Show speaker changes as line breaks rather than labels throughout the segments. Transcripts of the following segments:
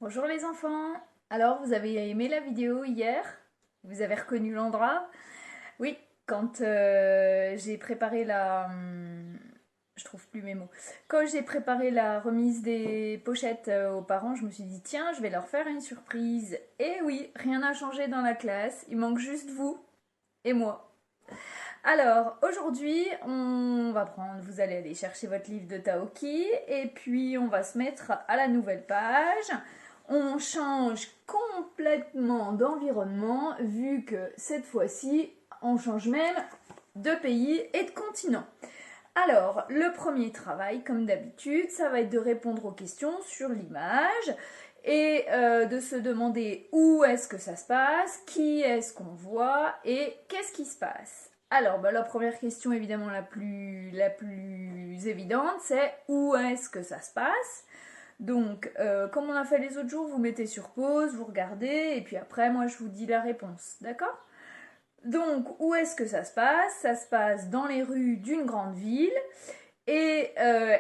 Bonjour les enfants. Alors, vous avez aimé la vidéo hier? Vous avez reconnu l'endroit? Oui, quand j'ai préparé je trouve plus mes mots. Quand j'ai préparé la remise des pochettes aux parents, je me suis dit, tiens, je vais leur faire une surprise. Et oui, rien n'a changé dans la classe. Il manque juste vous et moi. Alors, aujourd'hui, vous allez aller chercher votre livre de Taoki et puis on va se mettre à la nouvelle page. On change complètement d'environnement vu que cette fois-ci, on change même de pays et de continent. Alors, le premier travail, comme d'habitude, ça va être de répondre aux questions sur l'image et de se demander où est-ce que ça se passe, qui est-ce qu'on voit et qu'est-ce qui se passe. Alors, la première question, évidemment la plus évidente, c'est où est-ce que ça se passe. Donc, comme on a fait les autres jours, vous mettez sur pause, vous regardez, et puis après, moi, je vous dis la réponse, d'accord? Donc, où est-ce que ça se passe? Ça se passe dans les rues d'une grande ville. Et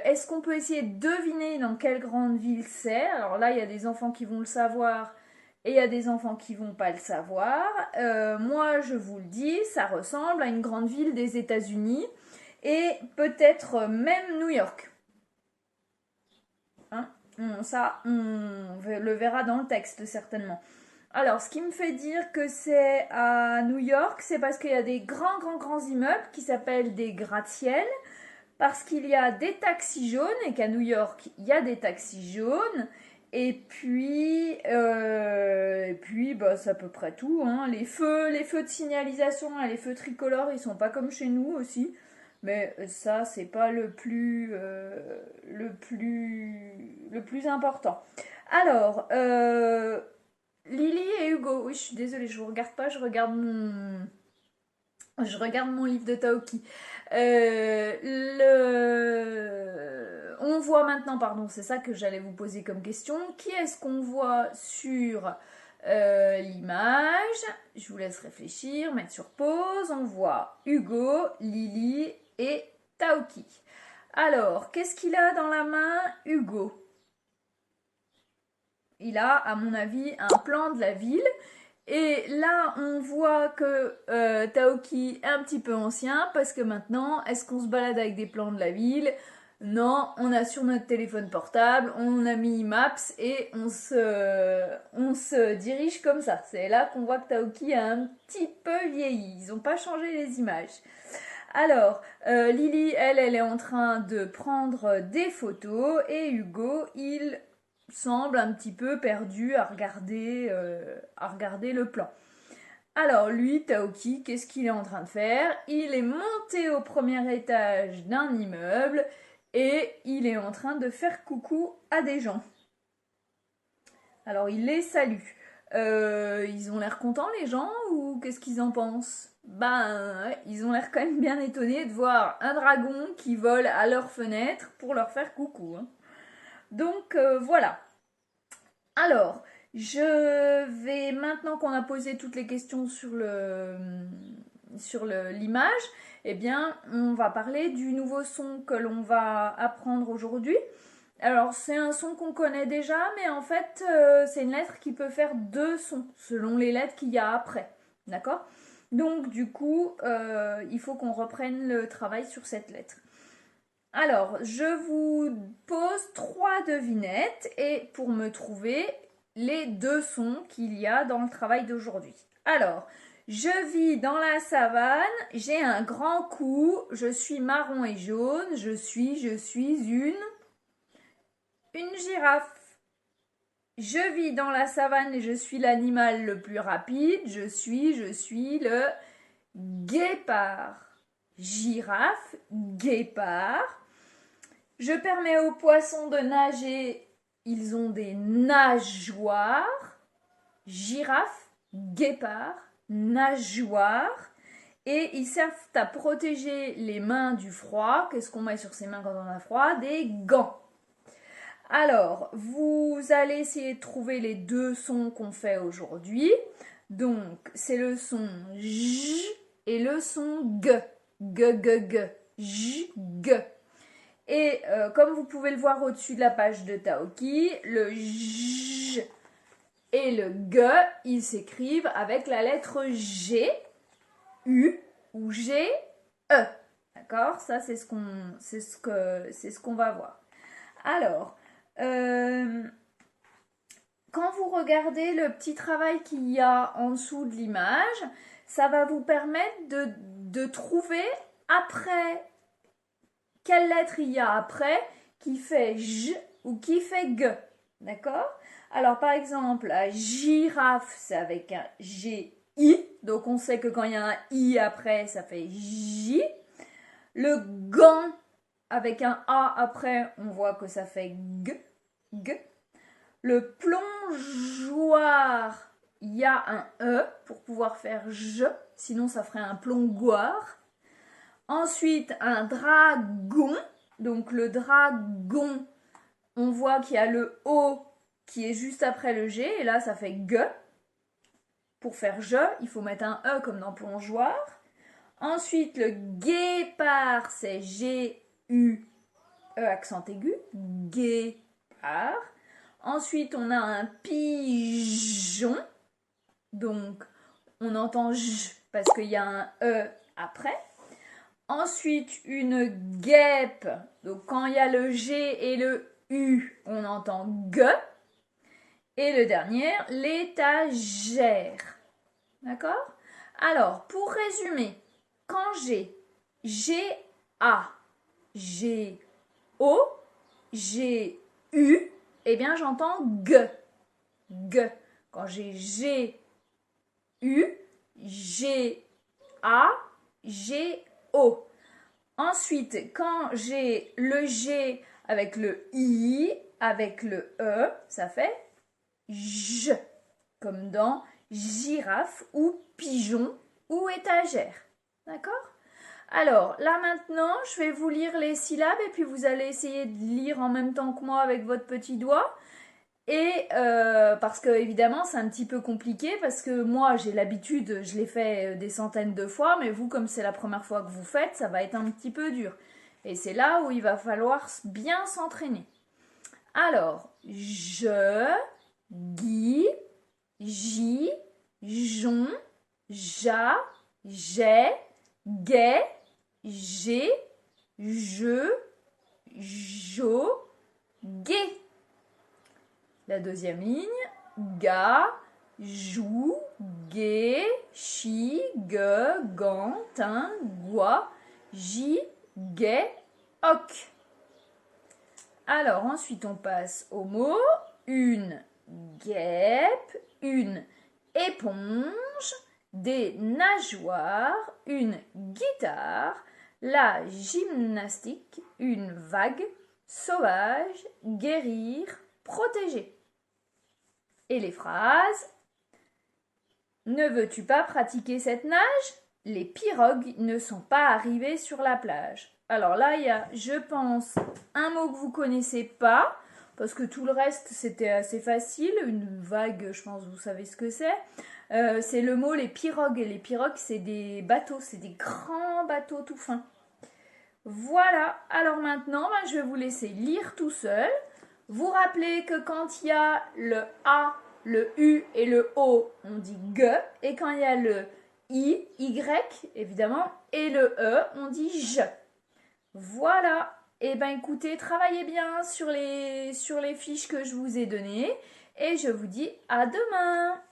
est-ce qu'on peut essayer de deviner dans quelle grande ville c'est? Alors là, il y a des enfants qui vont le savoir et il y a des enfants qui vont pas le savoir. Moi, je vous le dis, ça ressemble à une grande ville des États-Unis et peut-être même New York. Hein? Ça, on le verra dans le texte certainement. Alors, ce qui me fait dire que c'est à New York, c'est parce qu'il y a des grands immeubles qui s'appellent des gratte-ciel, parce qu'il y a des taxis jaunes et qu'à New York, il y a des taxis jaunes. Et puis, c'est à peu près tout, hein. Les feux de signalisation et les feux tricolores, ils sont pas comme chez nous aussi. Mais ça, c'est pas le plus important. Alors, Lily et Hugo. Oui, je suis désolée, je vous regarde pas, je regarde mon livre de Taoki. On voit maintenant, pardon, c'est ça que j'allais vous poser comme question. Qui est-ce qu'on voit sur l'image? Je vous laisse réfléchir, mettre sur pause. On voit Hugo, Lily et Taoki. Alors, qu'est-ce qu'il a dans la main, Hugo? Il a, à mon avis, un plan de la ville. Et là, on voit que Taoki est un petit peu ancien parce que maintenant, est-ce qu'on se balade avec des plans de la ville? Non, on a sur notre téléphone portable, on a mis Maps et on se dirige comme ça. C'est là qu'on voit que Taoki a un petit peu vieilli. Ils n'ont pas changé les images. Alors, Lily, elle est en train de prendre des photos et Hugo, il semble un petit peu perdu à regarder le plan. Alors lui, Taoki, qu'est-ce qu'il est en train de faire? Il est monté au premier étage d'un immeuble et il est en train de faire coucou à des gens. Alors il les salue. Ils ont l'air contents les gens ou qu'est-ce qu'ils en pensent? Ben, ouais, ils ont l'air quand même bien étonnés de voir un dragon qui vole à leur fenêtre pour leur faire coucou, hein. Donc voilà. Alors, je vais, maintenant qu'on a posé toutes les questions sur l'image, eh bien, on va parler du nouveau son que l'on va apprendre aujourd'hui. Alors, c'est un son qu'on connaît déjà, mais en fait, c'est une lettre qui peut faire deux sons, selon les lettres qu'il y a après. D'accord? Donc, du coup, il faut qu'on reprenne le travail sur cette lettre. Alors, je vous pose trois devinettes et pour me trouver les deux sons qu'il y a dans le travail d'aujourd'hui. Alors, je vis dans la savane, j'ai un grand cou, je suis marron et jaune, je suis une girafe. Je vis dans la savane et je suis l'animal le plus rapide, je suis le guépard. Girafe, guépard. Je permets aux poissons de nager, ils ont des nageoires. Girafe, guépard, nageoires. Et ils servent à protéger les mains du froid. Qu'est-ce qu'on met sur ses mains quand on a froid? Des gants. Alors, vous allez essayer de trouver les deux sons qu'on fait aujourd'hui. Donc, c'est le son J et le son G. G, G, G. J, G. Et comme vous pouvez le voir au-dessus de la page de Taoki, le J et le G, ils s'écrivent avec la lettre G, U ou G, E. D'accord? Ça, c'est ce qu'on va voir. Alors, quand vous regardez le petit travail qu'il y a en dessous de l'image, ça va vous permettre de trouver après quelle lettre il y a après qui fait J ou qui fait G. D'accord? Alors, par exemple, la girafe, c'est avec un G-I. Donc, on sait que quand il y a un I après, ça fait J. Le gant, avec un A après, on voit que ça fait G. G. Le plongeoir, il y a un E pour pouvoir faire J. Sinon, ça ferait un plongoir. Ensuite, un dragon. Donc, le dragon, on voit qu'il y a le O qui est juste après le G. Et là, ça fait G. Pour faire je, il faut mettre un E comme dans plongeoir. Ensuite, le guépard, c'est G-U-E accent aigu. Guépard. Ensuite, on a un pigeon. Donc, on entend J parce qu'il y a un E après. Ensuite, une guêpe. Donc, quand il y a le G et le U, on entend G. Et le dernier, l'étagère. D'accord? Alors, pour résumer, quand j'ai G-A, G-O, G-U, eh bien j'entends G. G. Quand j'ai G-U, G-A, G-O. Ensuite, quand j'ai le G avec le I, avec le E, ça fait J, comme dans girafe ou pigeon ou étagère. D'accord? Alors, là maintenant, je vais vous lire les syllabes et puis vous allez essayer de lire en même temps que moi avec votre petit doigt. Et parce que évidemment c'est un petit peu compliqué parce que moi j'ai l'habitude, je l'ai fait des centaines de fois, mais vous comme c'est la première fois que vous faites, ça va être un petit peu dur. Et c'est là où il va falloir bien s'entraîner. Alors, je, Guy, J, Jon, Ja, j'ai, Gai, J'ai, je, Jo, Gai. La deuxième ligne, Ga, Jou, Gai, Chi, Ge, Gan, Tin, Gua, Ji, Gai, Ok. Alors ensuite on passe au mot une guêpe, une éponge, des nageoires, une guitare, la gymnastique, une vague, sauvage, guérir, protéger. Et les phrases. Ne veux-tu pas pratiquer cette nage? Les pirogues ne sont pas arrivées sur la plage. Alors là, il y a, je pense, un mot que vous connaissez pas, parce que tout le reste, c'était assez facile. Une vague, je pense, vous savez ce que c'est. C'est le mot les pirogues. Et les pirogues, c'est des bateaux, c'est des grands bateaux tout fins. Voilà, alors maintenant, je vais vous laisser lire tout seul. Vous rappelez que quand il y a le A, le U et le O, on dit G. Et quand il y a le I, Y, évidemment, et le E, on dit J. Voilà. Et ben écoutez, travaillez bien sur les fiches que je vous ai données. Et je vous dis à demain.